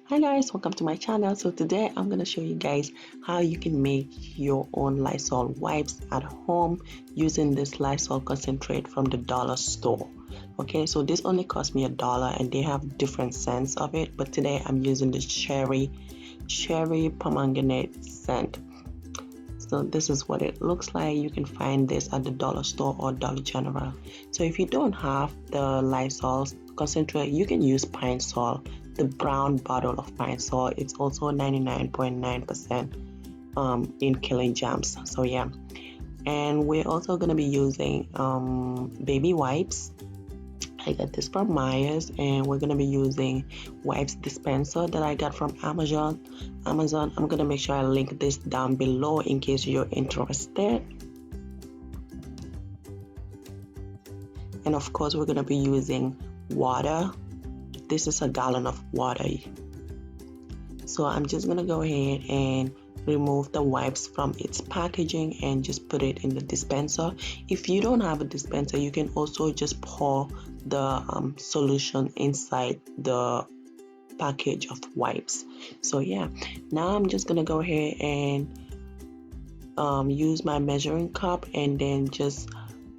Hi guys, welcome to my channel. So today I'm going to show you guys how you can make your own Lysol wipes at home using this Lysol concentrate from the dollar store. Okay, so this only cost me $1 and they have different scents of it, but today I'm using the cherry pomegranate scent. So this is what it looks like. You can find this at the dollar store or Dollar General. So if you don't have the Lysol concentrate, you can use Pine Sol, the brown bottle of Pine Sol. It's also 99.9% in killing germs. So yeah, and we're also going to be using baby wipes. I got this from Myers, and we're gonna be using wipes dispenser that I got from Amazon. I'm gonna make sure I link this down below in case you're interested. And of course, we're gonna be using water. This is a gallon of water. So I'm just gonna go ahead and remove the wipes from its packaging and just put it in the dispenser. If you don't have a dispenser, you can also just pour the solution inside the package of wipes. So yeah, now I'm just gonna go ahead and use my measuring cup and then just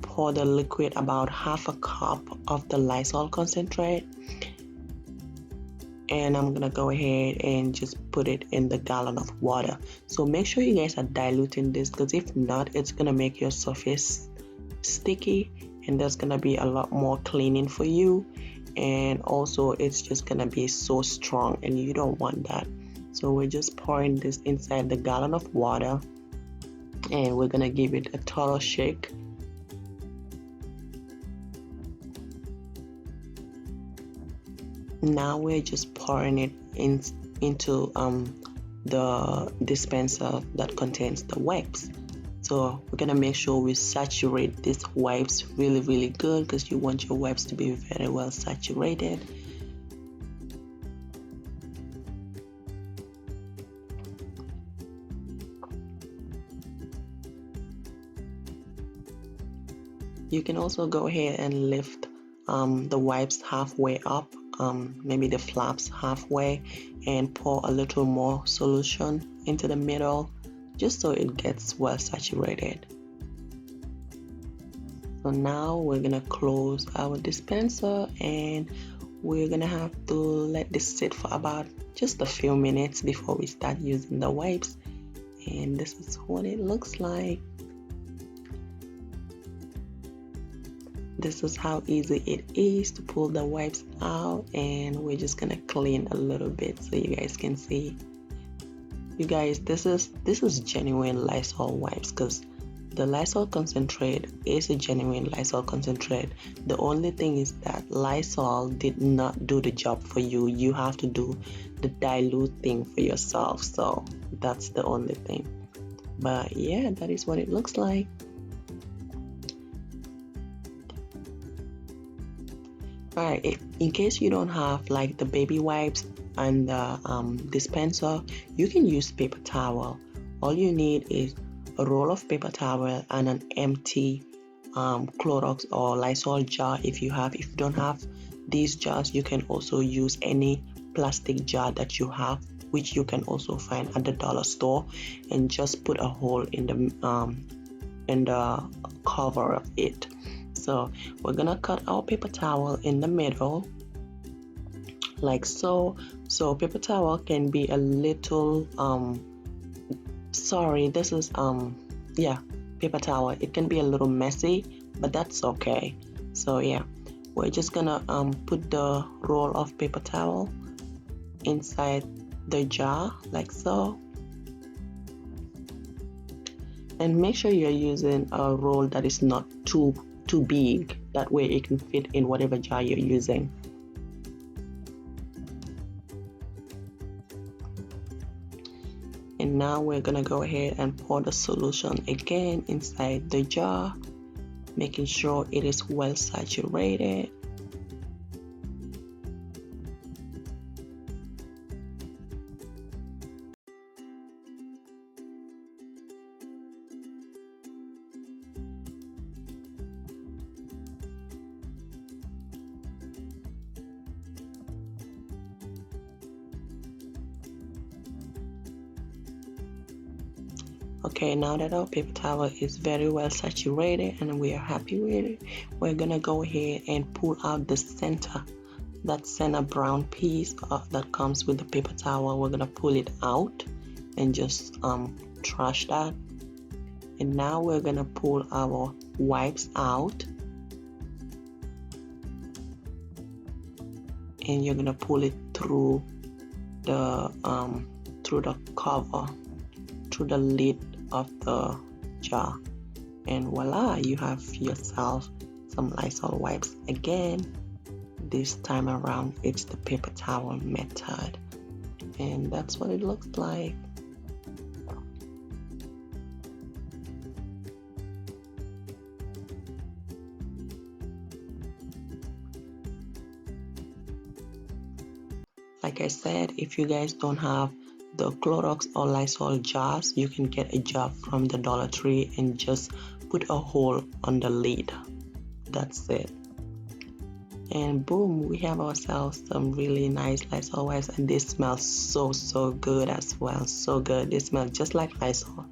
pour the liquid, about half a cup of the Lysol concentrate, and I'm gonna go ahead and just put it in the gallon of water. So make sure you guys are diluting this, because if not, it's gonna make your surface sticky and there's gonna be a lot more cleaning for you, and also it's just gonna be so strong and you don't want that. So we're just pouring this inside the gallon of water and we're gonna give it a total shake. Now we're just pouring it into the dispenser that contains the wipes. So we're gonna make sure we saturate these wipes really good, because you want your wipes to be very well saturated. You can also go ahead and lift the wipes halfway up, maybe the flaps halfway, and pour a little more solution into the middle, just so it gets well saturated. So now we're gonna close our dispenser and we're gonna have to let this sit for about just a few minutes before we start using the wipes. And this is what it looks like. This is how easy it is to pull the wipes out, and we're just gonna clean a little bit so you guys can see. You guys, this is genuine Lysol wipes, because the Lysol concentrate is a genuine Lysol concentrate. The only thing is that Lysol did not do the job for you. You have to do the dilute thing for yourself. So that's the only thing. But yeah, that is what it looks like. Alright, in case you don't have like the baby wipes and the dispenser, you can use paper towel. All you need is a roll of paper towel and an empty Clorox or Lysol jar if you have. If you don't have these jars, you can also use any plastic jar that you have, which you can also find at the dollar store, and just put a hole in the cover of it. So we're gonna cut our paper towel in the middle like so. So paper towel can be a little sorry, this is yeah, paper towel, it can be a little messy, but that's okay. So yeah, we're just gonna put the roll of paper towel inside the jar like so, and make sure you're using a roll that is not too big, that way it can fit in whatever jar you're using. And now we're gonna go ahead and pour the solution again inside the jar, making sure it is well saturated. Okay, now that our paper towel is very well saturated and we are happy with it, we're gonna go ahead and pull out the center, that center brown piece that comes with the paper towel. We're gonna pull it out and just trash that. And now we're gonna pull our wipes out, and you're gonna pull it through the cover, through the lid of the jar, and voila, you have yourself some Lysol wipes. Again, this time around it's the paper towel method, and that's what it looks like. Like I said, if you guys don't have the Clorox or Lysol jars, you can get a jar from the Dollar Tree and just put a hole on the lid. That's it. And boom, we have ourselves some really nice Lysol wipes, and this smells so good as well. So good. They smell just like Lysol.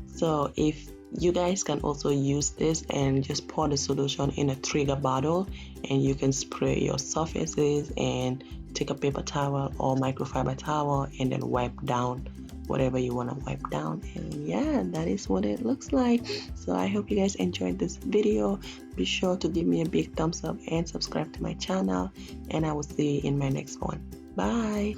So if you guys can also use this and just pour the solution in a trigger bottle, and you can spray your surfaces and take a paper towel or microfiber towel and then wipe down whatever you want to wipe down. And yeah, that is what it looks like. So I hope you guys enjoyed this video. Be sure to give me a big thumbs up and subscribe to my channel, and I will see you in my next one. Bye.